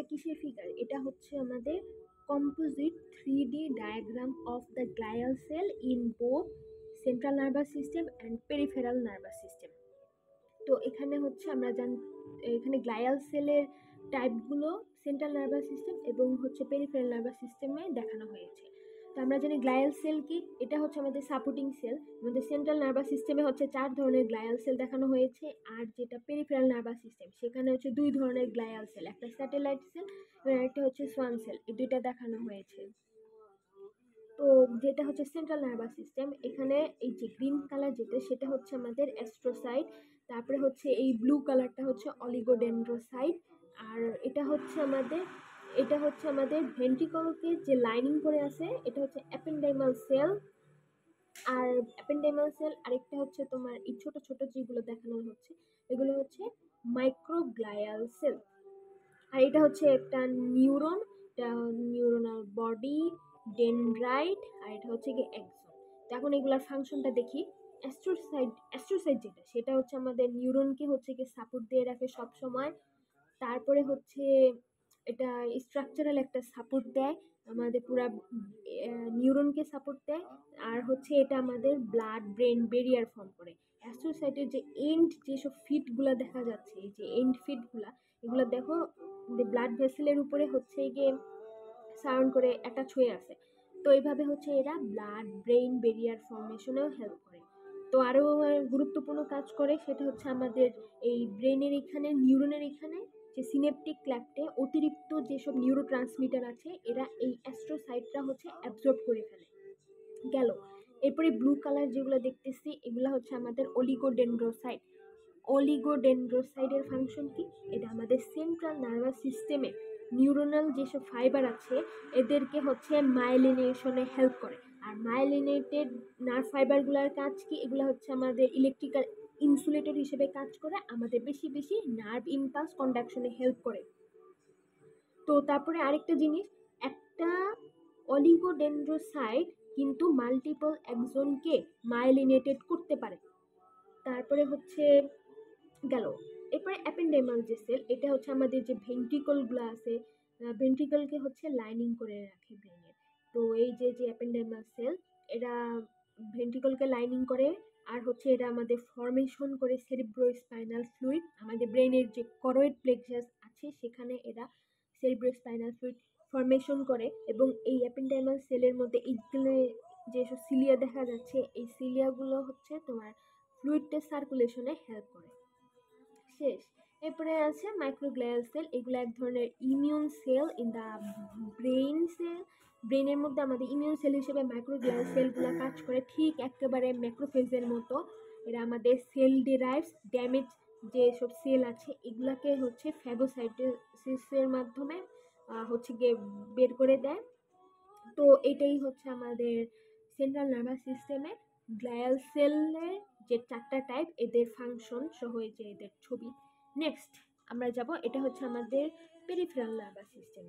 কিসের ফিগার? এটা হচ্ছে আমাদের composite 3D diagram of the glial cell in both central nervous system and peripheral nervous system. তো এখানে হচ্ছে এখানে গ্লিয়াল সেলের টাইপগুলো সেন্ট্রাল নার্ভাস সিস্টেম এবং হচ্ছে পেরিফেরাল নার্ভাস সিস্টেমে দেখানো হয়েছে। তো আমরা জানি গ্লিয়াল সেল কি, এটা হচ্ছে আমাদের সাপোর্টিং সেল। আমাদের সেন্ট্রাল নার্ভাস সিস্টেমে হচ্ছে 4 ধরনের গ্লিয়াল সেল দেখানো হয়েছে, আর যেটা পেরিফেরাল নার্ভাস সিস্টেম সেখানে হচ্ছে 2 ধরনের গ্লিয়াল সেল, একটা স্যাটেলাইট সেল এবং একটা হচ্ছে সোয়ান সেল, এই দুইটা দেখানো হয়েছে। তো যেটা হচ্ছে সেন্ট্রাল নার্ভাস সিস্টেম, এখানে এই যে গ্রিন কালার যেটা সেটা হচ্ছে আমাদের অ্যাস্ট্রোসাইট, তারপরে হচ্ছে এই ব্লু কালারটা হচ্ছে অলিগোডেন্ড্রোসাইট, আর এটা হচ্ছে আমাদের ভেন্ট্রিকলকে যে লাইনিং করে আছে এটা হচ্ছে অ্যাপেন্ডাইমাল সেল। আর অ্যাপেন্ডাইমাল সেল আরেকটা হচ্ছে তোমার এই ছোট ছোট যেগুলো দেখানো হচ্ছে এগুলো হচ্ছে মাইক্রোগ্লিয়াল সেল। আর এটা হচ্ছে একটা নিউরন, এটা নিউরোনাল বডি, ডেনড্রাইট, আর এটা হচ্ছে কি এক্সন। তো এখন এগুলার ফাংশনটা দেখি। অ্যাস্ট্রোসাইট যেটা সেটা হচ্ছে আমাদের নিউরনকে হচ্ছে কি সাপোর্ট দিয়ে রাখে সব সময়। তারপরে হচ্ছে এটা স্ট্রাকচারাল একটা সাপোর্ট দেয়, আমাদের পুরা নিউরনকে সাপোর্ট দেয়। আর হচ্ছে এটা আমাদের ব্লাড ব্রেন ব্যারিয়ার ফর্ম করে। অ্যাস্ট্রোসাইটের যে এন্ড যেসব ফিট গুলা দেখা যাচ্ছে, এই যে এন্ড ফিট গুলা, এগুলো দেখো ব্লাড ভেসেলের উপরে হচ্ছে গিয়ে সারাউন্ড করে অ্যাটাচ হয়ে আছে। তো এইভাবে হচ্ছে এরা ব্লাড ব্রেইন ব্যারিয়ার ফর্মেশনেও হেল্প করে। তো আরো গুরুত্বপূর্ণ কাজ করে সেটা হচ্ছে আমাদের এই ব্রেনের এখানে নিউরনের এখানে যে সিনেপটিক ক্ল্যাক্টে অতিরিক্ত যেসব নিউরো ট্রান্সমিটার আছে এরা এই অ্যাস্ট্রোসাইটটা হচ্ছে অ্যাবজর্ব করে ফেলে। গেল, এরপরে ব্লু কালার যেগুলো দেখতেছি এগুলো হচ্ছে আমাদের অলিগোডেন্ড্রোসাইট। অলিগোডেন্ড্রোসাইটের ফাংশন কি? এটা আমাদের সেন্ট্রাল নার্ভাস সিস্টেমে নিউরোনাল যেসব ফাইবার আছে এদেরকে হচ্ছে মাইলিনেশনে হেল্প করে। আর মাইলিনেটেড নার্ভ ফাইবারগুলোর কাজ কি? এগুলো হচ্ছে আমাদের ইলেকট্রিক্যাল ইনসুলেটর হিসেবে কাজ করে, আমাদের বেশি বেশি নার্ভ ইম্পালস কন্ডাকশনে হেল্প করে। তো তারপরে আরেকটা জিনিস, একটা অলিগোডেন্ড্রোসাইট কিন্তু মাল্টিপল এক্সনকে মাইলিনেটেড করতে পারে। তারপরে হচ্ছে গেল, এরপরে অ্যাপেন্ডাইমাল যে সেল, এটা হচ্ছে আমাদের যে ভেন্ট্রিকল গুলো আছে, ভেন্ট্রিকলকে হচ্ছে লাইনিং করে রাখে ব্রেনের। তো এই যে যে অ্যাপেন্ডাইমাল সেল, এরা ভেন্ট্রিকলকে লাইনিং করে। আর হচ্ছে এরা আমাদের ফর্মেশন করে সেরিব্রোস্পাইনাল ফ্লুইড, আমাদের ব্রেনের যে করয়েড প্লেক্সাস আছে সেখানে এরা সেরিব্রোস্পাইনাল ফ্লুইড ফর্মেশন করে। এবং এই অ্যাপেন্ডাইমাল সেলের মধ্যে এইগুলো যেসব সিলিয়া দেখা যাচ্ছে এই সিলিয়াগুলো হচ্ছে তোমার ফ্লুইডটা সার্কুলেশনে হেল্প করে। শেষ, এরপরে আছে মাইক্রোগ্লিয়াল সেল, এগুলো এক ধরনের immune cell in the brain cell. ব্রেনের মধ্যে আমাদের ইমিউন সেল হিসেবে মাইক্রোগ্লিয়াল সেলগুলো কাজ করে, ঠিক একেবারে ম্যাক্রোফেজের মতো। এরা আমাদের সেল ডিরাইভস ড্যামেজ যেসব সেল আছে এগুলাকে হচ্ছে ফ্যাগোসাইটোসিসের মাধ্যমে হচ্ছে গিয়ে বের করে দেয়। তো এটাই হচ্ছে আমাদের সেন্ট্রাল নার্ভাস সিস্টেমে গ্লিয়াল সেলের যে 4টা টাইপ, এদের ফাংশন সহ এই যে এদের ছবি। নেক্সট আমরা যাব, এটা হচ্ছে আমাদের peripheral nervous system.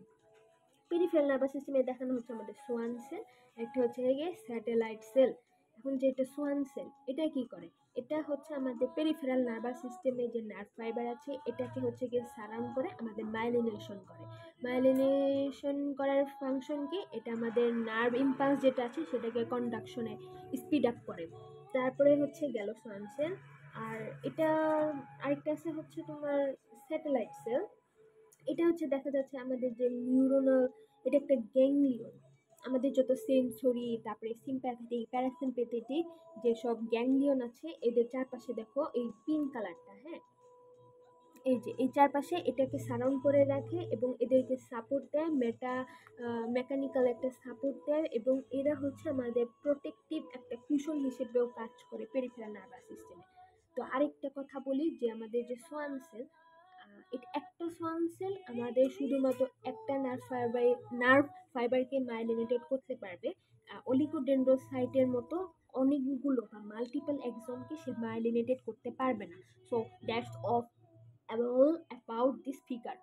Peripheral nervous সিস্টেমে দেখানো হচ্ছে আমাদের সোয়ান সেল, একটা হচ্ছে গিয়ে স্যাটেলাইট সেল। এখন যেটা সোয়ান সেল এটা কি করে? এটা হচ্ছে আমাদের পেরিফেরাল নার্ভাস সিস্টেমে যে নার্ভ ফাইবার আছে এটাকে হচ্ছে গিয়ে সারাউন্ড করে আমাদের মাইলিনেশন করে। মাইলিনেশন করার ফাংশন কি? এটা আমাদের নার্ভ ইম্পালস যেটা আছে সেটাকে কন্ডাকশনে স্পিড আপ করে। তারপরে হচ্ছে গেল সোয়ান সেল। আর এটা আরেকটা আছে হচ্ছে তোমার স্যাটেলাইট সেল। এটা হচ্ছে দেখা যাচ্ছে আমাদের যে নিউরোনাল, এটা একটা গ্যাংলিয়ন। আমাদের যত সেন্সরি, তারপরে সিম্প্যাথেটিক, প্যারাসিম্প্যাথেটিক যেসব গ্যাংলিয়ন আছে এদের চারপাশে দেখো এই পিঙ্ক কালারটা, হ্যাঁ, এই যে এই চারপাশে এটাকে সারাউন্ড করে রাখে এবং এদেরকে সাপোর্ট দেয়, মেকানিক্যাল একটা সাপোর্ট দেয় এবং এরা হচ্ছে আমাদের প্রোটেক্টিভ একটা কুশন হিসেবেও কাজ করে পেরিফেরাল নার্ভাস সিস্টেমে। তো আরেকটা কথা বলি যে আমাদের যে সোয়ান সেল, এটা একটা সোয়ান সেল আমাদের শুধুমাত্র একটা নার্ভ ফাইবারকে মাইলিনেটেড করতে পারবে। অলিগোডেন্ড্রোসাইটের মতো অনেকগুলো বা মাল্টিপল এক্সনকে সে মাইলিনেটেড করতে পারবে না। So that's of about this figure.